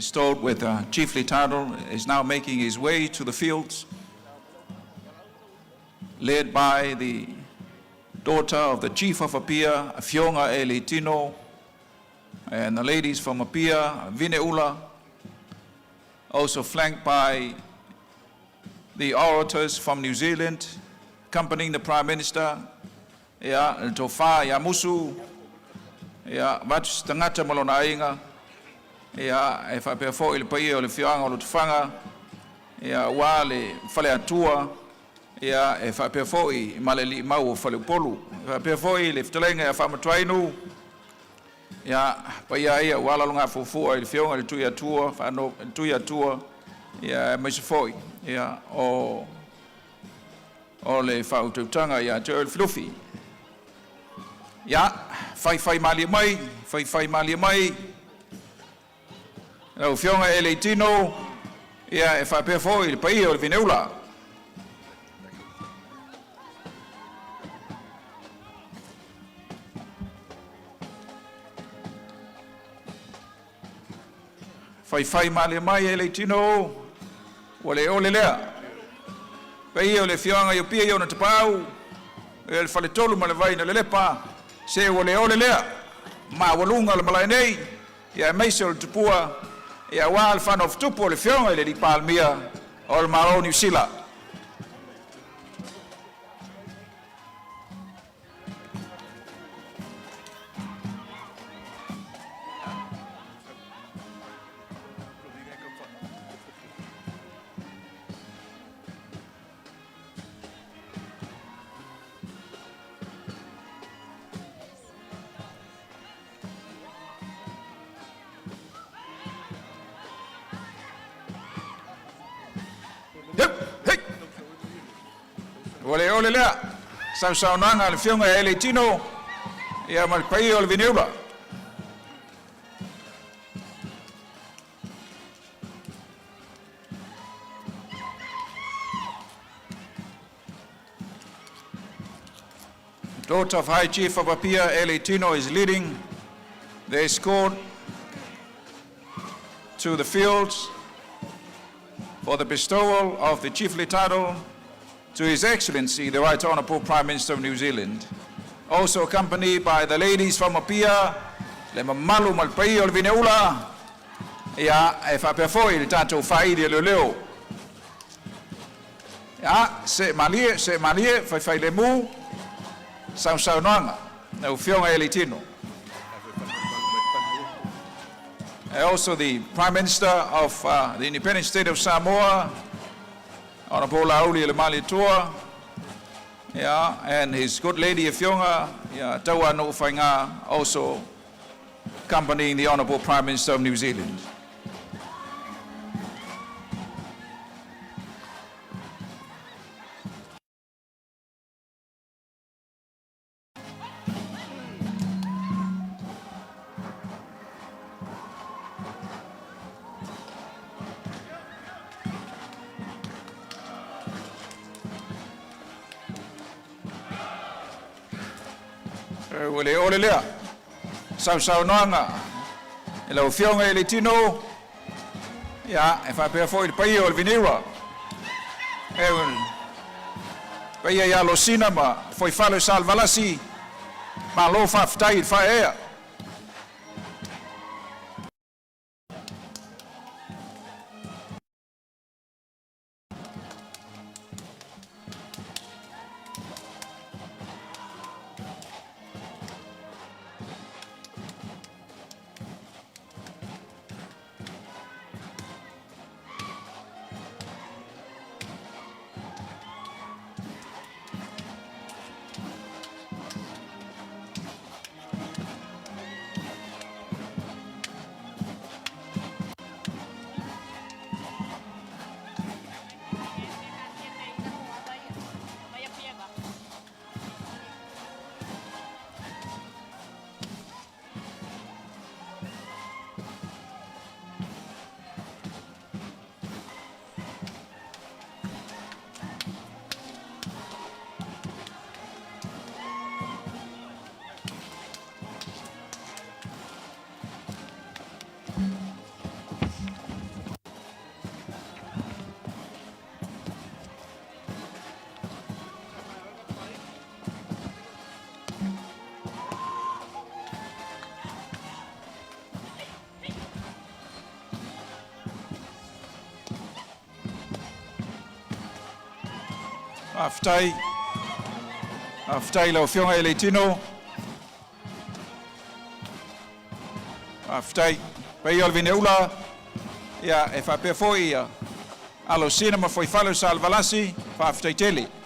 bestowed with a chiefly title, is now making his way to the fields, led by the daughter of the chief of Apia, Fionga Ele Tino, and the ladies from Apia, Vineula, also flanked by the orators from New Zealand, accompanying the Prime Minister, Tofa, Musu, Vach Tangata Malona Inga, if I perform il paio le fianga o le tfanga, wale fale atua, if I perform maleli mau fale polu, if I perform le ftelenga fa matwainu, paia wala longa fufu il fianga le tuia tua, fa no tuia tua, mesfoi, o le fa ututanga te fluffy. Fai mali mai, o fionga ele tino, e fa per foi il paio il vineula. Fai mali mai ele tino, OLELEI. Paio le fionga io pia io na tapau, el fale tolu ma le vai na lepa, se OLELEI, ma walunga le malai nei, meisel tupua, wal fan of tupu le fionga le di PALEMIA o le maro NIUSILA. OLELEI, sau nanga le fionga ele tino, mal paio le vineula. Daughter of High Chief of Apia, ele tino, is leading the escort to the fields for the bestowal of the chiefly title to His Excellency, the Right Honourable Prime Minister of New Zealand. Also accompanied by the ladies from Apia, le mamalu malpaio le vineula, e fa per foi il tanto faidi le leo. Se malie, fai le mu, sau nanga, ne fionga ele tino. Also the Prime Minister of the Independent State of Samoa, Honorable AULELEI Toa, and his good lady Fionga, Taua no Whainga, also accompanying the Honorable Prime Minister of New Zealand. OLELEI, sau noanga, e lau fionga ele tino, e fa per foi il paio il vineula. Paia lo cinema, foi falo salvalasi, ma lo fa ftai fa ea. Aftai lau fionga e le tino. Aftai. Pei al vine ula. Ia e whapea foi ia. Alo sina ma foi falo sa alvalasi. Aftai teli.